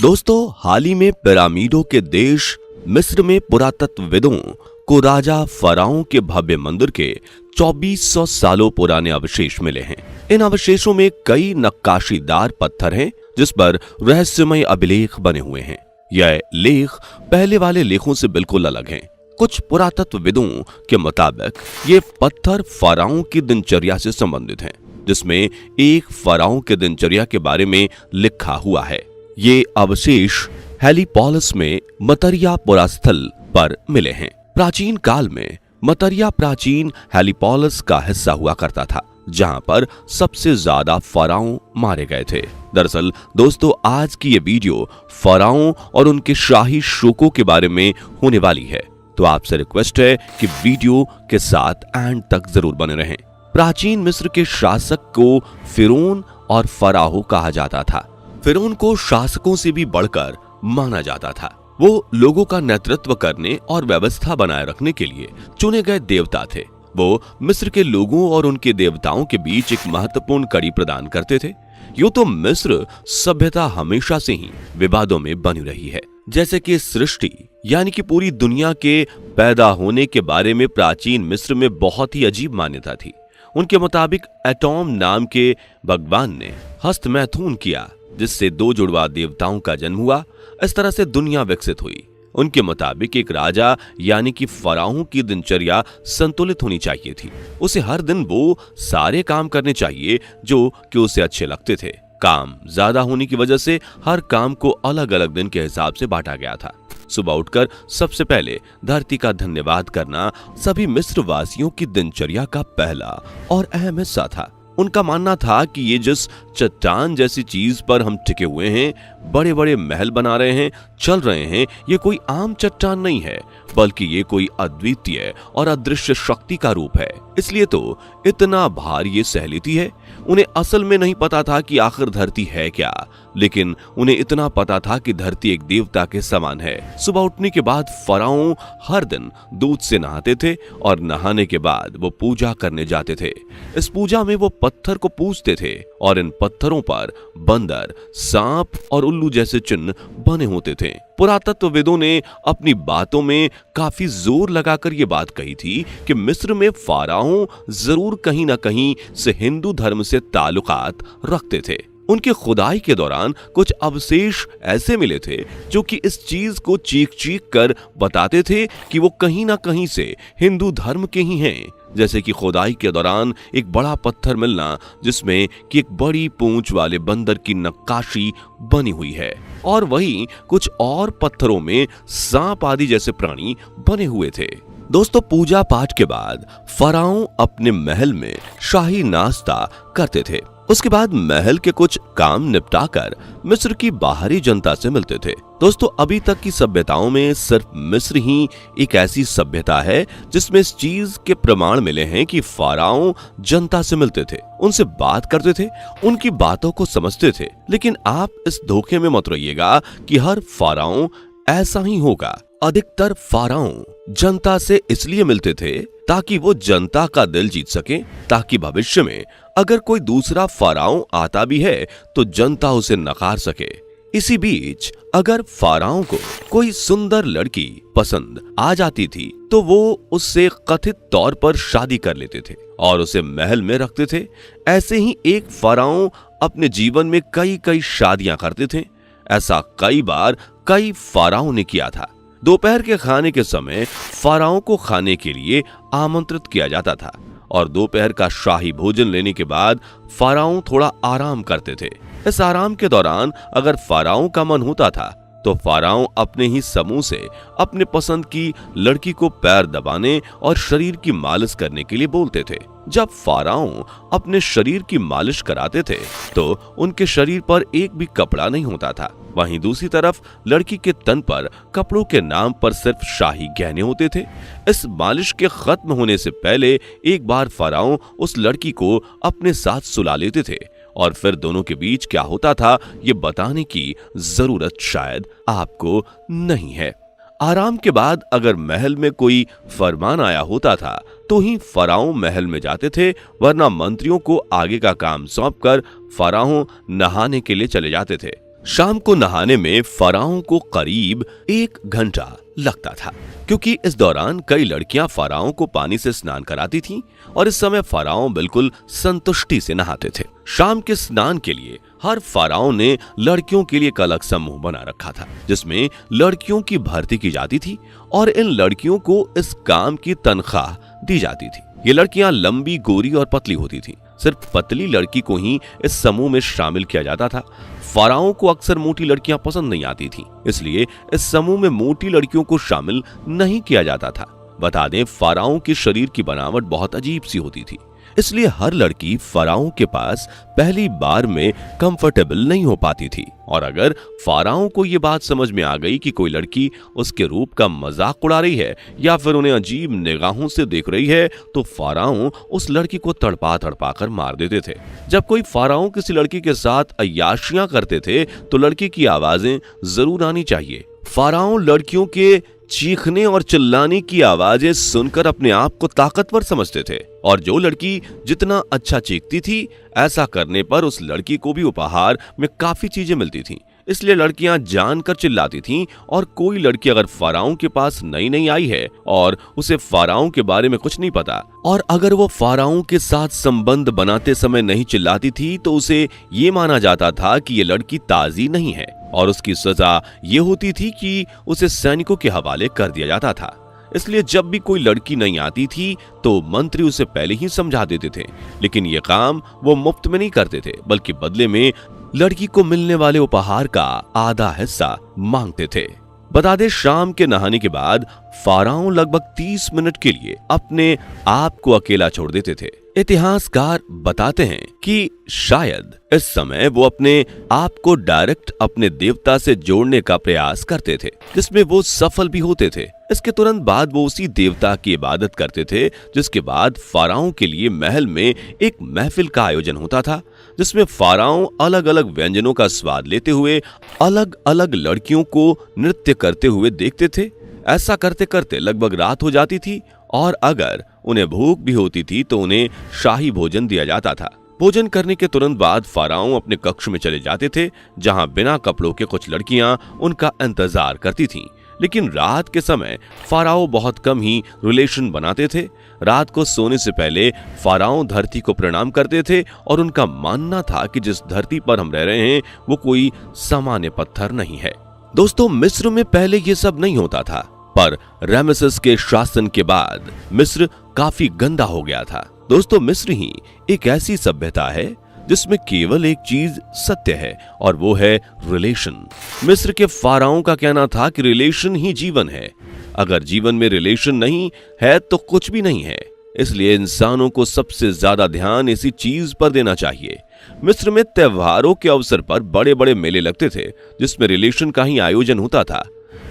दोस्तों, हाल ही में पिरामिडों के देश मिस्र में पुरातत्वविदों को राजा फराओं के भव्य मंदिर के 2400 सालों पुराने अवशेष मिले हैं। इन अवशेषों में कई नक्काशीदार पत्थर हैं जिस पर रहस्यमय अभिलेख बने हुए हैं। यह लेख पहले वाले लेखों से बिल्कुल अलग हैं। कुछ पुरातत्वविदों के मुताबिक ये पत्थर फराओं की दिनचर्या से संबंधित हैं, जिसमें एक फराओं के दिनचर्या के बारे में लिखा हुआ है। ये अवशेष हेलीपोलिस में मतरिया पुरास्थल पर मिले हैं। प्राचीन काल में मतरिया प्राचीन हेलीपोलिस का हिस्सा हुआ करता था, जहां पर सबसे ज्यादा फराओं मारे गए थे। दरअसल दोस्तों, आज की ये वीडियो फराओं और उनके शाही शोकों के बारे में होने वाली है, तो आपसे रिक्वेस्ट है कि वीडियो के साथ एंड तक जरूर बने रहें। प्राचीन मिस्र के शासक को फिरौन और फराहो कहा जाता था। फिरौन को शासकों से भी बढ़कर माना जाता था। वो लोगों का नेतृत्व करने और व्यवस्था बनाए रखने के लिए चुने गए देवता थे। वो मिस्र के लोगों और उनके देवताओं के बीच एक महत्वपूर्ण कड़ी प्रदान करते थे। यूं तो मिस्र सभ्यता हमेशा से ही विवादों में बनी रही है, जैसे कि सृष्टि यानी कि पूरी दुनिया के पैदा होने के बारे में प्राचीन मिस्र में बहुत ही अजीब मान्यता थी। उनके मुताबिक एटॉम नाम के भगवान ने हस्तमैथुन किया, जिससे दो जुड़वा देवताओं का जन्म हुआ। इस तरह से दुनिया विकसित हुई। उनके मुताबिक एक राजा यानी कि फराओं की दिनचर्या संतुलित होनी चाहिए थी। उसे हर दिन वो सारे काम करने चाहिए जो कि उसे अच्छे लगते थे। काम ज्यादा होने की वजह से हर काम को अलग अलग दिन के हिसाब से बांटा गया था। सुबह उठकर सबसे पहले धरती का धन्यवाद करना सभी मिस्र वासियों की दिनचर्या का पहला और अहम हिस्सा था। उनका मानना था कि ये जिस चट्टान जैसी चीज पर हम टिके हुए हैं, बड़े बड़े महल बना रहे हैं, चल रहे हैं, ये कोई आम चट्टान नहीं है, बल्कि ये कोई अद्वितीय और अदृश्य शक्ति का रूप है। इसलिए तो इतना भार ये सह लेती है। उन्हें असल में नहीं पता था कि आखिर धरती है क्या, लेकिन उन्हें इतना पता था कि धरती एक देवता के समान है। सुबह उठने के बाद फराओं हर दिन दूध से नहाते थे और नहाने के बाद वो पूजा करने जाते थे। इस पूजा में वो पत्थर को पूजते थे और इन पत्थरों पर बंदर, सांप और उल्लू जैसे चिन्ह बने होते थे। पुरातत्वविदों ने अपनी बातों में काफी जोर लगाकर ये बात कही थी कि मिस्र में फराओं जरूर कहीं ना कहीं से हिंदू धर्म से ताल्लुकात रखते थे। उनके खुदाई के दौरान कुछ अवशेष ऐसे मिले थे जो कि इस चीज को चीख चीख कर बताते थे कि वो कहीं ना कहीं से हिंदू धर्म के ही हैं। जैसे कि खुदाई के दौरान एक बड़ा पत्थर मिलना जिसमें कि एक बड़ी पूंछ वाले बंदर की नक्काशी बनी हुई है, और वहीं कुछ और पत्थरों में सांप आदि जैसे प्राणी बने हुए थे। दोस्तों, पूजा पाठ के बाद फराओं अपने महल में शाही नाश्ता करते थे। उसके बाद महल के कुछ काम निपटाकर मिस्र की बाहरी जनता से मिलते थे। दोस्तों, अभी तक की सभ्यताओं में सिर्फ मिस्र ही एक ऐसी सभ्यता है जिसमें इस चीज के प्रमाण मिले हैं कि फराओं जनता से मिलते थे, उनसे बात करते थे, उनकी बातों को समझते थे। लेकिन आप इस धोखे में मत रहिएगा कि हर फराओं ऐसा ही होगा। अधिकतर फराओं जनता से इसलिए मिलते थे ताकि वो जनता का दिल जीत सके, ताकि भविष्य में अगर कोई दूसरा फराओं आता भी है तो जनता उसे नकार सके। इसी बीच अगर फराओं को कोई सुंदर लड़की पसंद आ जाती थी तो वो उससे कथित तौर पर शादी कर लेते थे और उसे महल में रखते थे। ऐसे ही एक फराओं अपने जीवन में कई कई शादियां करते थे। ऐसा कई बार कई फराओं ने किया था। दोपहर के खाने के समय फराओं को खाने के लिए आमंत्रित किया जाता था और दोपहर का शाही भोजन लेने के बाद फराओं थोड़ा आराम करते थे। इस आराम के दौरान अगर फराओं का मन होता था तो फराओं अपने ही समूह से अपने पसंद की लड़की को पैर दबाने और शरीर की मालिश करने के लिए बोलते थे। जब फराओं अपने शरीर की मालिश कराते थे तो उनके शरीर पर एक भी कपड़ा नहीं होता था। वहीं दूसरी तरफ लड़की के तन पर कपड़ों के नाम पर सिर्फ शाही गहने होते थे। इस मालिश के खत्म होने से पहले एक बार फराओं उस लड़की को अपने साथ सुला लेते थे और फिर दोनों के बीच क्या होता था ये बताने की जरूरत शायद आपको नहीं है। आराम के बाद अगर महल में कोई फरमान आया होता था तो ही फराओं महल में जाते थे, वरना मंत्रियों को आगे का काम सौंपकर फराओं नहाने के लिए चले जाते थे। शाम को नहाने में फराओं को करीब 1 घंटा लगता था, क्योंकि इस दौरान कई लड़कियां फराओं को पानी से स्नान कराती थीं और इस समय फराओं बिल्कुल संतुष्टि से नहाते थे। शाम के स्नान के लिए हर फराओं ने लड़कियों के लिए एक अलग समूह बना रखा था, जिसमें लड़कियों की भर्ती की जाती थी और इन लड़कियों को इस काम की तनख्वाह दी जाती थी। ये लड़कियां लंबी, गोरी और पतली होती थीं। सिर्फ पतली लड़की को ही इस समूह में शामिल किया जाता था। फराओं को अक्सर मोटी लड़कियां पसंद नहीं आती थीं, इसलिए इस समूह में मोटी लड़कियों को शामिल नहीं किया जाता था। बता दें, फराओं के शरीर की बनावट बहुत अजीब सी होती थी, इसलिए हर लड़की फराओं के पास पहली बार में कंफर्टेबल नहीं हो पाती थी। और अगर फराओं को ये बात समझ में आ गई कि कोई लड़की उसके रूप का मजाक उड़ा रही है या फिर उन्हें अजीब निगाहों से देख रही है, तो फराओं उस लड़की को तड़पा तड़पा कर मार देते थे। जब कोई फराओं किसी लड़की के साथ अय्याशियां करते थे तो लड़की की आवाजें जरूर आनी चाहिए। फराओं लड़कियों के चीखने और चिल्लाने की आवाजें सुनकर अपने आप को ताकतवर समझते थे और जो लड़की जितना अच्छा चीखती थी, ऐसा करने पर उस लड़की को भी उपहार में काफी चीजें मिलती थीं। इसलिए लड़कियां जानकर चिल्लाती थीं और कोई लड़की अगर फराओं के पास नई नई आई है और उसे फराओं के बारे में कुछ नहीं पता और अगर वो फराओं के साथ संबंध बनाते समय नहीं चिल्लाती थी, तो उसे ये माना जाता था कि ये लड़की ताजी नहीं है और उसकी सजा ये होती थी कि उसे सैनिकों के हवाले कर दिया जाता था। इसलिए जब भी कोई लड़की नहीं आती थी तो मंत्री उसे पहले ही समझा देते थे, लेकिन ये काम वो मुफ्त में नहीं करते थे, बल्कि बदले में लड़की को मिलने वाले उपहार का आधा हिस्सा मांगते थे। बता दें, शाम के नहाने के बाद फराओं लगभग 30 मिनट के लिए अपने आप को अकेला छोड़ देते थे। इतिहासकार बताते हैं कि शायद इस समय वो अपने आप को डायरेक्ट अपने देवता से जोड़ने का प्रयास करते थे, जिसमें वो सफल भी होते थे। इसके तुरंत बाद वो उसी देवता की इबादत करते थे, जिसके बाद फराओं के लिए महल में एक महफिल का आयोजन होता था, जिसमें फराओं अलग अलग व्यंजनों का स्वाद लेते हुए अलग अलग लड़कियों को नृत्य करते हुए देखते थे। ऐसा करते करते लगभग रात हो जाती थी और अगर उन्हें भूख भी होती थी तो उन्हें शाही भोजन दिया जाता था। भोजन करने के तुरंत बाद फराओं अपने कक्ष में चले जाते थे, जहां बिना कपड़ों के कुछ लड़कियां उनका इंतजार करती थीं। लेकिन रात के समय फराओ बहुत कम ही रिलेशन बनाते थे। रात को सोने से पहले फराओ धरती को प्रणाम करते थे और उनका मानना था कि जिस धरती पर हम रह रहे हैं वो कोई सामान्य पत्थर नहीं है। दोस्तों, मिस्र में पहले ये सब नहीं होता था, पर रामेसेस के शासन के बाद मिस्र काफी गंदा हो गया था। दोस्तों, मिस्र ही एक ऐसी सभ्यता है जिसमें केवल एक चीज सत्य है और वो है रिलेशन। मिस्र के फाराओं का कहना था कि रिलेशन ही जीवन है। अगर जीवन में रिलेशन नहीं है तो कुछ भी नहीं है। इसलिए इंसानों को सबसे ज्यादा ध्यान इसी चीज पर देना चाहिए। मिस्र में त्योहारों के अवसर पर बड़े बड़े मेले लगते थे, जिसमें रिलेशन का ही आयोजन होता था।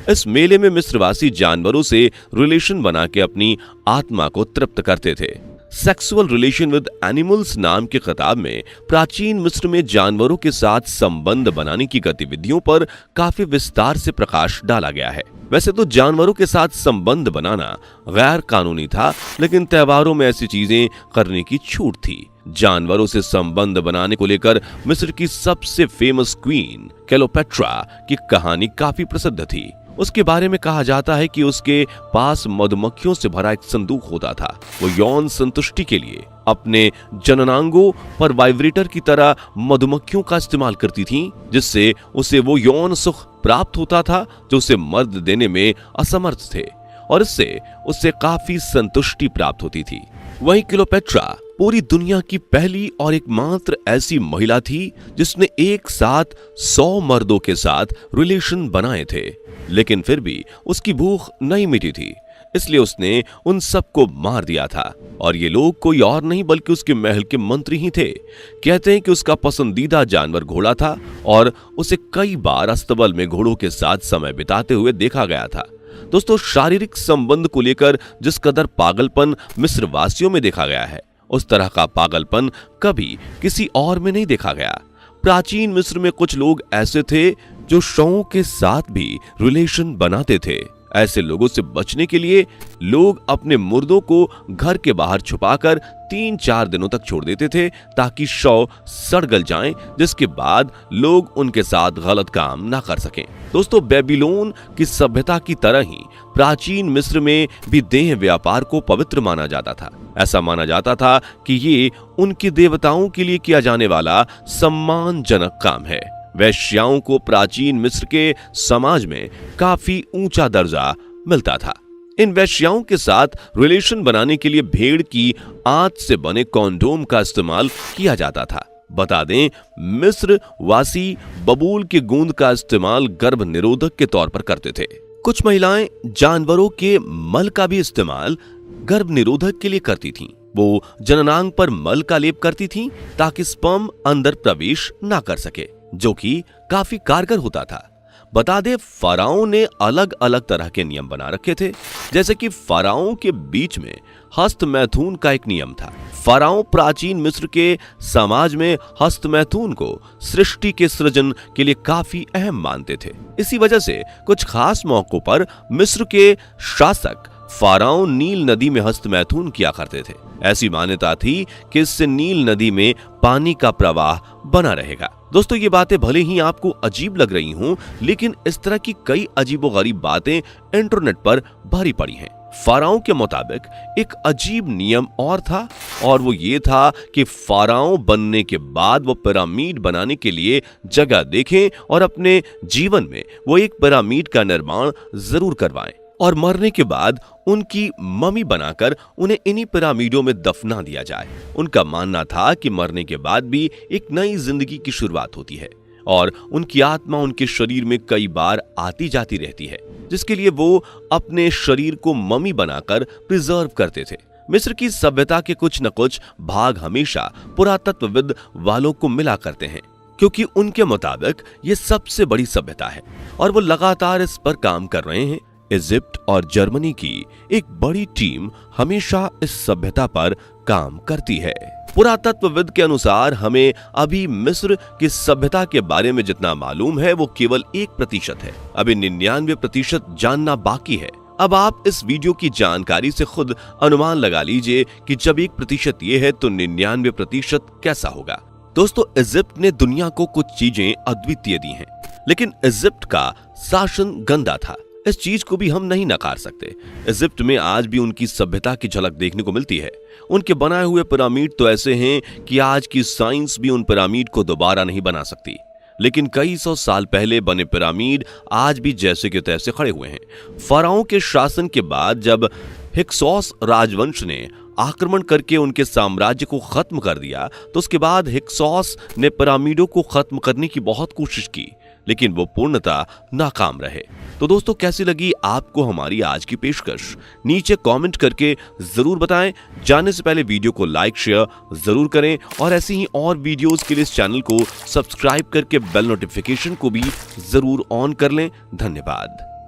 इस मेले में मिस्रवासी जानवरों से रिलेशन बना के अपनी आत्मा को तृप्त करते थे। सेक्सुअल रिलेशन विद एनिमल्स नाम के किताब में प्राचीन मिस्र में जानवरों के साथ संबंध बनाने की गतिविधियों पर काफी विस्तार से प्रकाश डाला गया है। वैसे तो जानवरों के साथ संबंध बनाना गैर कानूनी था, लेकिन त्योहारों में ऐसी चीजें करने की छूट थी। जानवरों से संबंध बनाने को लेकर मिस्र की सबसे फेमस क्वीन क्लेओपेट्रा की कहानी काफी प्रसिद्ध थी। उसके बारे में कहा जाता है कि उसके पास मधुमक्खियों से भरा एक संदूक होता था। वो यौन संतुष्टि के लिए अपने जननांगों पर वाइब्रेटर की तरह मधुमक्खियों का इस्तेमाल करती थीं, जिससे उसे वो यौन सुख प्राप्त होता था जो उसे मर्द देने में असमर्थ थे, और इससे उसे काफी संतुष्टि प्राप्त होती थी। वहीं क्लेओपेट्रा पूरी दुनिया की पहली और एकमात्र ऐसी महिला थी जिसने एक साथ 100 मर्दों के साथ रिलेशन बनाए थे, लेकिन फिर भी उसकी भूख नहीं मिटी थी, इसलिए उसने उन सबको मार दिया था। और ये लोग कोई और नहीं बल्कि उसके महल के मंत्री ही थे। कहते हैं कि उसका पसंदीदा जानवर घोड़ा था और उसे कई बार अस्तबल में घोड़ों के साथ समय बिताते हुए देखा गया था। दोस्तों, शारीरिक संबंध को लेकर जिस कदर पागलपन मिस्र वासियों में देखा गया है, उस तरह का पागलपन कभी किसी और में नहीं देखा गया। प्राचीन मिस्र में कुछ लोग ऐसे थे जो शवों के साथ भी रिलेशन बनाते थे। ऐसे लोगों से बचने के लिए लोग अपने मुर्दों को घर के बाहर छुपाकर 3-4 दिनों तक छोड़ देते थे ताकि शव सड़ गल जाएं, जिसके बाद लोग उनके साथ गलत काम ना कर सकें। दोस्तों, बेबीलोन की सभ्यता की तरह ही प्राचीन मिस्र में भी देह व्यापार को पवित्र माना जाता था। ऐसा माना जाता था कि ये उनके देवताओं के लिए किया जाने वाला सम्मानजनक काम है। वैश्याओं को प्राचीन मिस्र के समाज में काफी ऊंचा दर्जा मिलता था। इन वैश्याओं के साथ रिलेशन बनाने के लिए भेड़ की आंत से बने कॉन्डोम का इस्तेमाल किया जाता था। बता दें, मिस्र वासी बबूल के गूंद का इस्तेमाल गर्भ निरोधक के तौर पर करते थे। कुछ महिलाएं जानवरों के मल का भी इस्तेमाल गर्भ निरोधक के लिए करती थीं। वो जननांग पर मल का लेप करती थीं ताकि स्पर्म अंदर प्रवेश ना कर सके, जो कि काफी कारगर होता था। बता दे, फाराओं ने अलग अलग तरह के नियम बना रखे थे, जैसे कि फाराओं के बीच में हस्त मैथुन का एक नियम था। फाराओं प्राचीन मिस्र के समाज में हस्त मैथुन को सृष्टि के सृजन के लिए काफी अहम मानते थे। इसी वजह से कुछ खास मौकों पर मिस्र के शासक फाराओं नील नदी में हस्त मैथुन किया करते थे। ऐसी मान्यता थी कि इससे नील नदी में पानी का प्रवाह बना रहेगा। दोस्तों, ये बातें भले ही आपको अजीब लग रही हों, लेकिन इस तरह की कई अजीबोगरीब बातें इंटरनेट पर भरी पड़ी हैं। फाराओं के मुताबिक एक अजीब नियम और था, और वो ये था कि फाराओं बनने के बाद वो पिरामिड बनाने के लिए जगह देखें और अपने जीवन में वो एक पिरामिड का निर्माण जरूर करवाएं, और मरने के बाद उनकी मम्मी बनाकर उन्हें इन्हीं पिरामिडों में दफना दिया जाए। उनका मानना था कि मरने के बाद भी एक नई जिंदगी की शुरुआत होती है और उनकी आत्मा उनके शरीर में कई बार आती जाती रहती है, जिसके लिए वो अपने शरीर को मम्मी बनाकर प्रिजर्व करते थे। मिस्र की सभ्यता के कुछ न कुछ भाग हमेशा पुरातत्वविद वालों को मिला करते हैं, क्योंकि उनके मुताबिक ये सबसे बड़ी सभ्यता है और वो लगातार इस पर काम कर रहे हैं। इजिप्ट और जर्मनी की एक बड़ी टीम हमेशा इस सभ्यता पर काम करती है। पुरातत्वविद के अनुसार हमें अभी मिस्र की सभ्यता के बारे में जितना मालूम है वो केवल 1% है। अभी 99% जानना बाकी है। अब आप इस वीडियो की जानकारी से खुद अनुमान लगा लीजिए कि जब 1% ये है तो 99% कैसा होगा। दोस्तों, इजिप्ट ने दुनिया को कुछ चीजें अद्वितीय दी हैं, लेकिन इजिप्ट का शासन गंदा था। इस चीज को भी हम नहीं नकार सकते। इजिप्ट में आज भी उनकी सभ्यता की झलक देखने को मिलती है। उनके बनाए हुए पिरामिड तो ऐसे हैं कि आज की साइंस भी उन पिरामिड को दोबारा नहीं बना सकती, लेकिन कई सौ साल पहले बने पिरामिड आज भी जैसे के तैसे खड़े हुए हैं। फाराओं के शासन के बाद जब हिक्सोस राजवंश ने आक्रमण करके उनके साम्राज्य को खत्म कर दिया, तो उसके बाद हिक्सोस ने पिरामिडों को खत्म करने की बहुत कोशिश की, लेकिन वो पूर्णतः नाकाम रहे। तो दोस्तों, कैसी लगी आपको हमारी आज की पेशकश? नीचे कमेंट करके जरूर बताएं। जाने से पहले वीडियो को लाइक शेयर जरूर करें और ऐसी ही और वीडियोस के लिए इस चैनल को सब्सक्राइब करके बेल नोटिफिकेशन को भी जरूर ऑन कर लें। धन्यवाद।